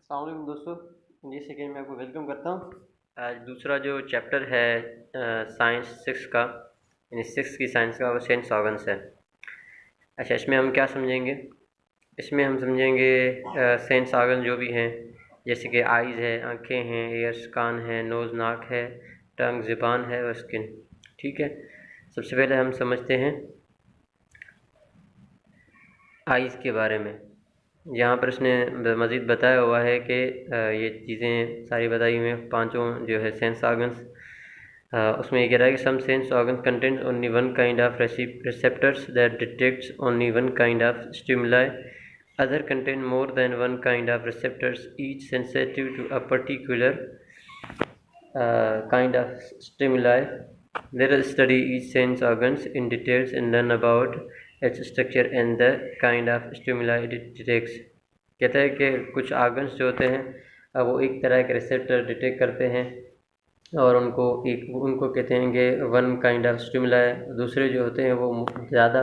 अस्सलाम वालेकुम दोस्तों, जी सेकेंड में आपको वेलकम करता हूँ। आज दूसरा जो चैप्टर है साइंस सिक्स का, यानी सिक्स की साइंस का, वो सेंस ऑर्गन्स है। अच्छा, इसमें हम क्या समझेंगे? इसमें हम समझेंगे सेंस ऑर्गन जो भी हैं, जैसे कि आइज़ है, आँखें हैं, ईयर्स कान है, नोज़ नाक है, टंग ज़ुबान है और स्किन। ठीक है, सबसे पहले हम समझते हैं आइज़ के बारे में। यहाँ पर इसने मज़ीद बताया हुआ है कि ये चीज़ें सारी बताई हुई हैं, पांचों जो है सेंस ऑर्गन्स। उसमें ये कह रहा है कि some sense organ contents only one kind of receptors that detects only one kind of stimuli, other contain more than one kind of receptors each sensitive to a particular kind of stimuli. Let us study each sense organs in details and learn about its structure and the kind of stimuli it detects. कहता है कि कुछ organs जो होते हैं वो एक तरह के रिसेप्टर डिटेक्ट करते हैं और उनको कहते हैं कि वन काइंड ऑफ स्टिमुलाई। दूसरे जो होते हैं वो ज़्यादा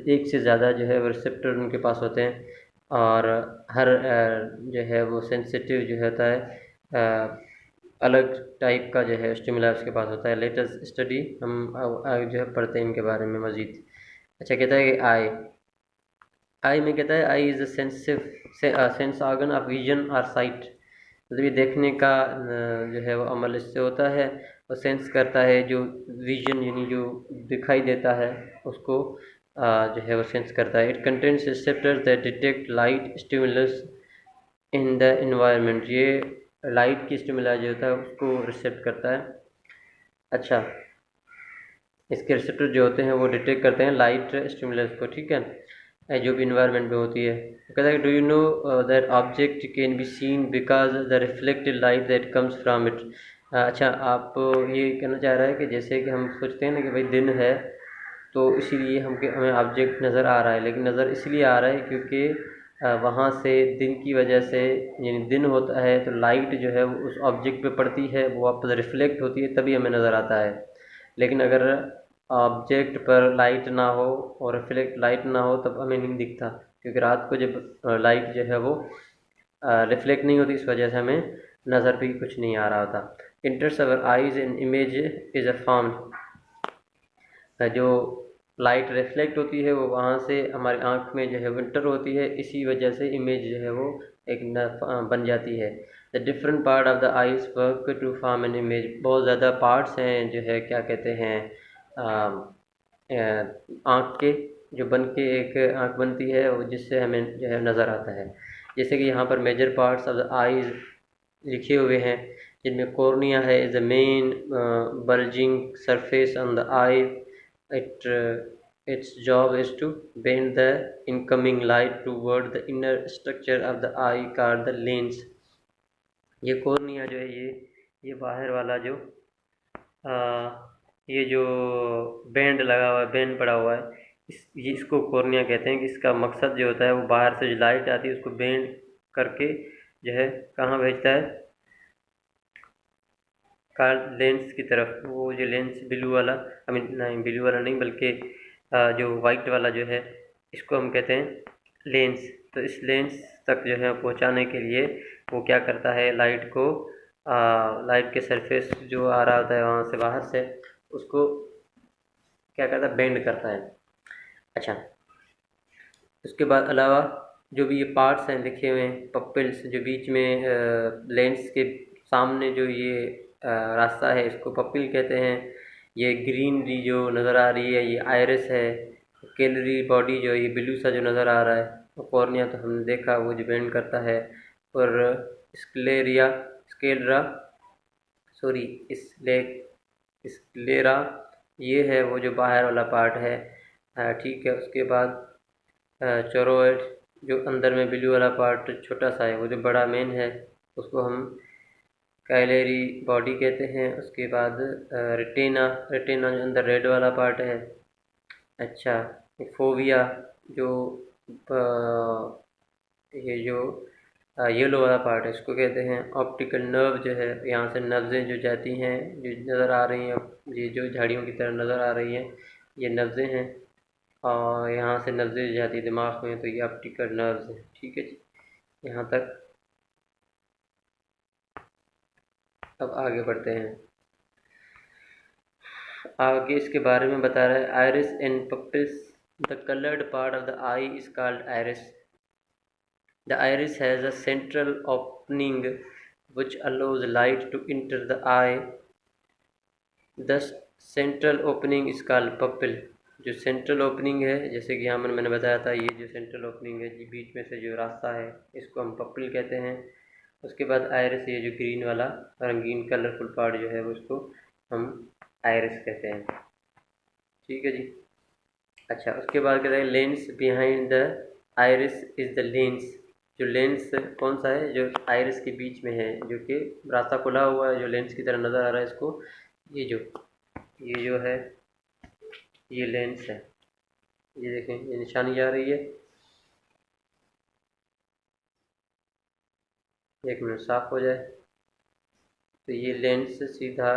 एक से ज़्यादा जो है वो रिसेप्टर उनके पास होते हैं और हर जो है वो सेंसिटिव जो होता है अलग टाइप का जो है स्टिमुला उसके पास होता है। लेटेस्ट स्टडी हम आगे जो है पढ़ते हैं इनके बारे में मज़ीद। अच्छा, कहता है कि आई में कहता है eye is a sense organ of vision और साइट। मतलब ये देखने का जो है वो अमल इससे होता है और सेंस करता है, जो विजन यानी जो दिखाई देता है उसको जो है वो सेंस करता है। It contains receptors that detect light stimulus in the environment. ये लाइट की स्टिमुला जो होता है उसको रिसेप्ट करता है। अच्छा, इसके रिसेप्टर जो होते हैं वो डिटेक्ट करते हैं लाइट स्टिमुलस को, ठीक है, जो भी इन्वायरमेंट में होती है। तो कहता है do you know that object can be seen because the reflected light that comes from it. अच्छा, आप ये कहना चाह रहा है कि जैसे कि हम सोचते हैं ना कि भाई दिन है तो इसीलिए हमें ऑब्जेक्ट नज़र आ रहा है, लेकिन नज़र इसलिए आ रहा है क्योंकि वहाँ से दिन की वजह से, यानी दिन होता है तो लाइट जो है वो उस ऑब्जेक्ट पे पड़ती है, वो वापस रिफ्लेक्ट होती है, तभी हमें नज़र आता है। लेकिन अगर ऑब्जेक्ट पर लाइट ना हो और रिफ्लेक्ट लाइट ना हो तब हमें नहीं दिखता, क्योंकि रात को जब लाइट जो है वो रिफ्लेक्ट नहीं होती, इस वजह से हमें नज़र भी कुछ नहीं आ रहा होता। इंटर्स अवर eyes in image is a form. जो लाइट रिफ्लेक्ट होती है वो वहाँ से हमारी आँख में जो है विंटर होती है, इसी वजह से इमेज जो है वो एक बन जाती है। The different part of the eyes work to form an image. बहुत ज़्यादा पार्ट्स हैं जो है क्या कहते हैं आँख के, जो बन के एक आँख बनती है और जिससे हमें जो है नज़र आता है। जैसे कि यहाँ पर major parts of the eyes लिखे हुए हैं, जिनमें कॉर्निया है is the main bulging surface on the eye. It its job is to bend the incoming light toward the inner structure of the eye called the lens। ये cornea जो है ये बाहर वाला जो आ, ये जो बैंड लगा हुआ है, बैंड पड़ा हुआ है, इसको कॉर्निया कहते हैं। कि इसका मकसद जो होता है वो बाहर से जो लाइट आती है उसको बैंड करके जो है कहाँ भेजता है, कार लेंस की तरफ। वो जो लेंस ब्लू वाला, आई मीन नहीं ब्लू वाला नहीं बल्कि जो वाइट वाला जो है, इसको हम कहते हैं लेंस। तो इस लेंस तक जो है पहुंचाने के लिए वो क्या करता है, लाइट को लाइट के सरफेस जो आ रहा होता है वहाँ से बाहर से, उसको क्या करता है, बेंड करता है। अच्छा, उसके बाद अलावा जो भी ये पार्ट्स हैं लिखे हुए हैं, पपिल्स जो बीच में लेंस के सामने जो ये रास्ता है इसको पपिल कहते हैं। ये ग्रीनरी जो नज़र आ रही है ये आयरिस है। कैलरी बॉडी जो ये ब्लू सा जो नज़र आ रहा है वो कॉर्निया, तो हमने देखा वो जो बेंड करता है। और स्क्लेरिया स्केलरा सॉरी स्क्लेरा ये है वो जो बाहर वाला पार्ट है, ठीक है। उसके बाद चोरोइड जो अंदर में ब्लू वाला पार्ट छोटा सा है, वो जो बड़ा मेन है उसको हम कैलेरी बॉडी कहते हैं। उसके बाद रेटिना, रेटिना जो अंदर रेड वाला पार्ट है। अच्छा, फोविया जो ये जो येलो वाला पार्ट है इसको कहते हैं ऑप्टिकल नर्व। जो है यहाँ से नब्ज़ें जो जाती हैं, जो नज़र आ रही हैं, ये जो झाड़ियों की तरह नज़र आ रही हैं, ये नब्ज़ें हैं। और यहाँ से नब्ज़ें जाती है दिमाग में, तो ये ऑप्टिकल नर्व्स हैं, ठीक है जी, यहाँ तक अब आगे बढ़ते हैं। आगे इसके बारे में बता रहा है, iris and pupils, the coloured part of the eye is called iris. The iris has a central opening which allows light to enter the eye. The central opening is called pupil. जो central opening है, जैसे कि यहाँ मैंने बताया था, ये जो सेंट्रल ओपनिंग है, जी बीच में से जो रास्ता है, इसको हम पपिल कहते हैं। उसके बाद आइरिस, ये जो ग्रीन वाला रंगीन कलरफुल पार्ट जो है वो, उसको हम आइरिस कहते हैं। ठीक है जी। अच्छा, उसके बाद कहते हैं lens behind the iris is the lens. जो लेंस कौन सा है, जो आइरिस के बीच में है, जो कि रास्ता खुला हुआ है, जो लेंस की तरह नज़र आ रहा है इसको, ये जो है ये लेंस है। ये देखें, ये निशानी आ रही है। एक मिनट साफ हो जाए। तो ये लेंस सीधा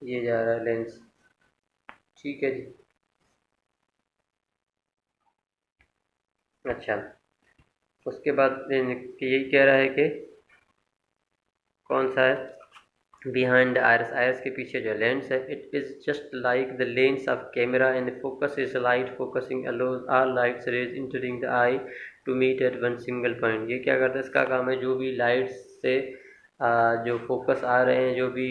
ये जा रहा है लेंस। ठीक है जी। अच्छा, उसके बाद यही कह रहा है कि कौन सा है, बिहाइंड आयरस, आयरस के पीछे जो लेंस है, it is just like the lens of camera and focus is light focusing allows all lights rays entering the eye to meet at one single point. ये क्या करता है, इसका काम है जो भी लाइट्स से जो फोकस आ रहे हैं, जो भी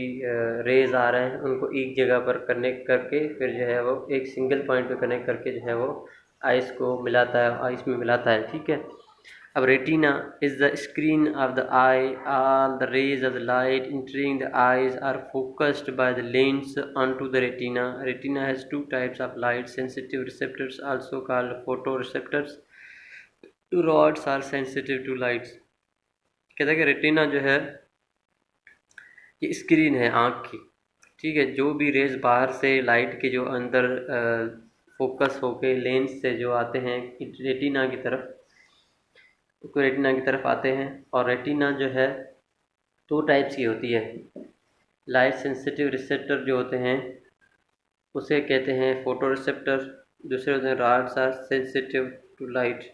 रेज आ रहे हैं, उनको एक जगह पर कनेक्ट करके फिर जो है वो एक सिंगल पॉइंट पे कनेक्ट करके जो है वो आइस को मिलाता है, आइस में मिलाता है। ठीक है। अब retina is the screen of the eye. All the rays of the light entering the eyes are focused by the lens onto the retina. Retina has two types of light sensitive receptors, also called photoreceptors. Two rods are sensitive to lights. कहता है कि retina जो है ये screen है आँख की। ठीक है। जो भी रेज बाहर से लाइट के जो अंदर फोकस होके लेंस से जो आते हैं रेटिना की तरफ, उसको रेटिना की तरफ आते हैं। और रेटिना जो है दो टाइप्स की होती है। लाइट सेंसिटिव रिसेप्टर जो होते हैं उसे कहते हैं फोटो रिसेप्टर, दूसरे होते हैं rods are sensitive to light.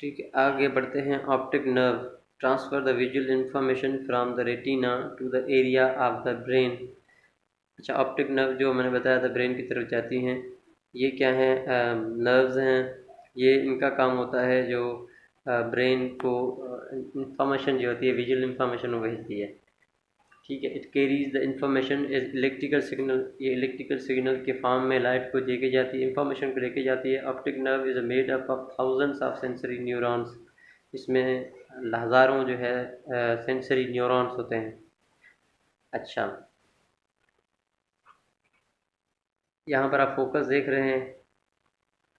ठीक है। आगे बढ़ते हैं। Optic nerve transfer the visual information from the retina to the area of the brain. अच्छा, ऑप्टिक नर्व जो मैंने बताया था ब्रेन की तरफ जाती हैं, ये क्या है, नर्व्स हैं। ये इनका काम होता है जो ब्रेन को इंफॉर्मेशन जो होती है, विजुअल इंफॉर्मेशन वो भेजती है। ठीक है। It carries the information is electrical signal. ये इलेक्ट्रिकल सिग्नल के फॉर्म में लाइट को देके जाती है, इंफॉर्मेशन को लेके जाती है। Optic nerve is made up of thousands of sensory neurons. इसमें हज़ारों जो है सेंसरी न्यूरॉन्स होते हैं। अच्छा, यहाँ पर आप फोकस देख रहे हैं,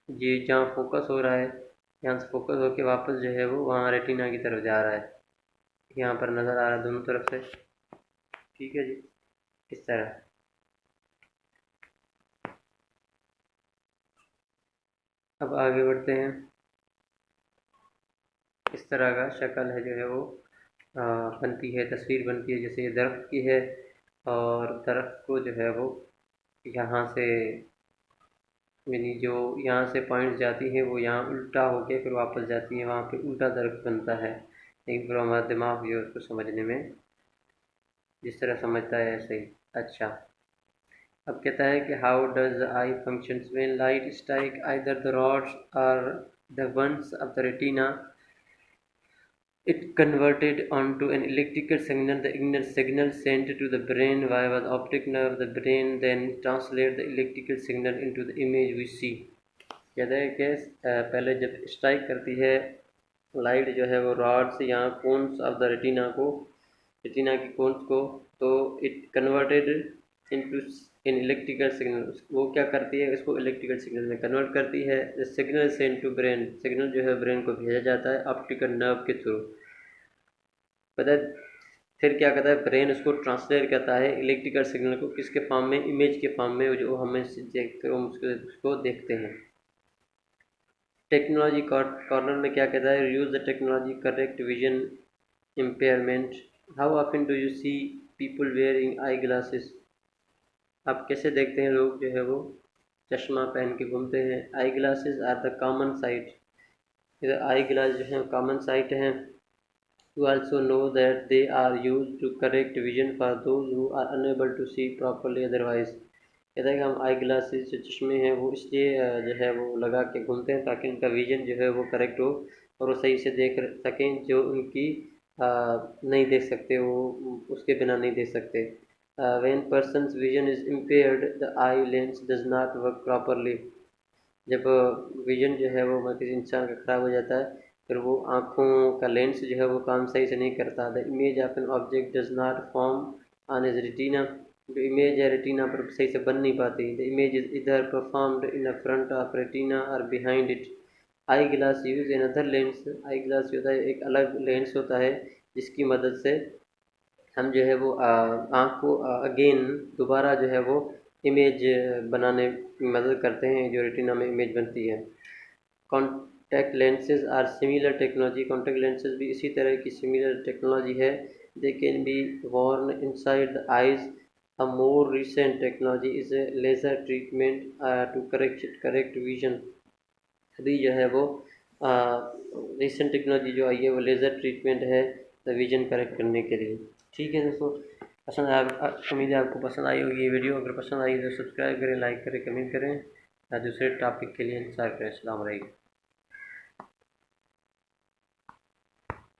ये जहाँ फोकस हो रहा है, यहाँ से फोकस होके वापस जो है वो वहाँ रेटिना की तरफ जा रहा है। यहाँ पर नज़र आ रहा है दोनों तरफ से। ठीक है जी, इस तरह। अब आगे बढ़ते हैं। इस तरह का शक्ल है जो है वो बनती है, तस्वीर बनती है। जैसे ये दरख्त की है, और दरख्त को जो है वो यहाँ से, यानी जो यहाँ से पॉइंट जाती है वो यहाँ उल्टा होके फिर वापस जाती है, वहाँ पे उल्टा दरख्त बनता है। एक बार हमारा दिमाग जो है उसको समझने में जिस तरह समझता है ऐसे ही। अच्छा, अब कहता है कि how does the eye functions when light strike either the rods और the ones of the retina, it converted onto an electrical signal. The signal sent to the brain via the optic nerve. The brain then translates the electrical signal into the image we see. कहते हैं कि पहले जब strike करती है light जो है वो रॉड से यहाँ कोन्स ऑफ द रेटिना को, रेटिना की कोन्स को, तो it converted into in electrical signal. वो क्या करती है, इसको इलेक्ट्रिकल सिग्नल में कन्वर्ट करती है। Signal send to brain, signal जो है ब्रेन को भेजा जाता है ऑप्टिकल नर्व के थ्रू। पता है फिर क्या करता है, ब्रेन उसको ट्रांसलेट करता है इलेक्ट्रिकल सिग्नल को किसके फॉर्म में, इमेज के फॉर्म में, जो हमें देखते हम उसको देखते हैं। टेक्नोलॉजी कॉर्नर में क्या कहता है, use the technology correct vision impairment. How often do you see people wearing eye glasses. आप कैसे देखते हैं लोग जो है वो चश्मा पहन के घूमते हैं। Eye glasses are the common sight. इधर आई ग्लास जो है कॉमन साइट हैं You also know that they are used to correct vision for those who are unable to see properly otherwise. कहता है कि हम आई ग्लासेस जो चश्मे हैं वो इसलिए जो है वो लगा के घूमते हैं ताकि उनका विजन जो है वो करेक्ट हो और वो सही से देख सकें जो उनकी नहीं देख सकते, वो उसके बिना नहीं देख सकते। When persons vision is impaired the eye lens does not work properly. जब विजन जो है वो किसी इंसान का ख़राब हो जाता है फिर वो आँखों का लेंस जो है वो काम सही से नहीं करता। The image of an object does not form on is retina. जो इमेज है रेटिना पर सही से बन नहीं पाती। The image is either performed in the front of retina और behind it. Eye glass use in other lens. Eye glass होता है एक अलग लेंस होता है जिसकी मदद से हम जो है वो आँख को अगेन दोबारा जो है वो इमेज बनाने में मदद करते हैं, जो रेटिना में इमेज बनती है। Contact lenses are similar technology. Contact lenses भी इसी तरह की सिमिलर टेक्नोलॉजी है। They can be worn inside the eyes. A more recent technology is a laser treatment to correct vision. अभी जो है वो रिसेंट टेक्नोलॉजी जो आई है वो लेज़र ट्रीटमेंट है द विजन करेक्ट करने के लिए। ठीक है दोस्तों, पसंद आया, उम्मीद है आपको पसंद आई होगी ये वीडियो। अगर पसंद आई तो सब्सक्राइब करें, लाइक करें, कमेंट करें या दूसरे टॉपिक के लिए इंतज़ार करें। अस्सलाम वालेकुम।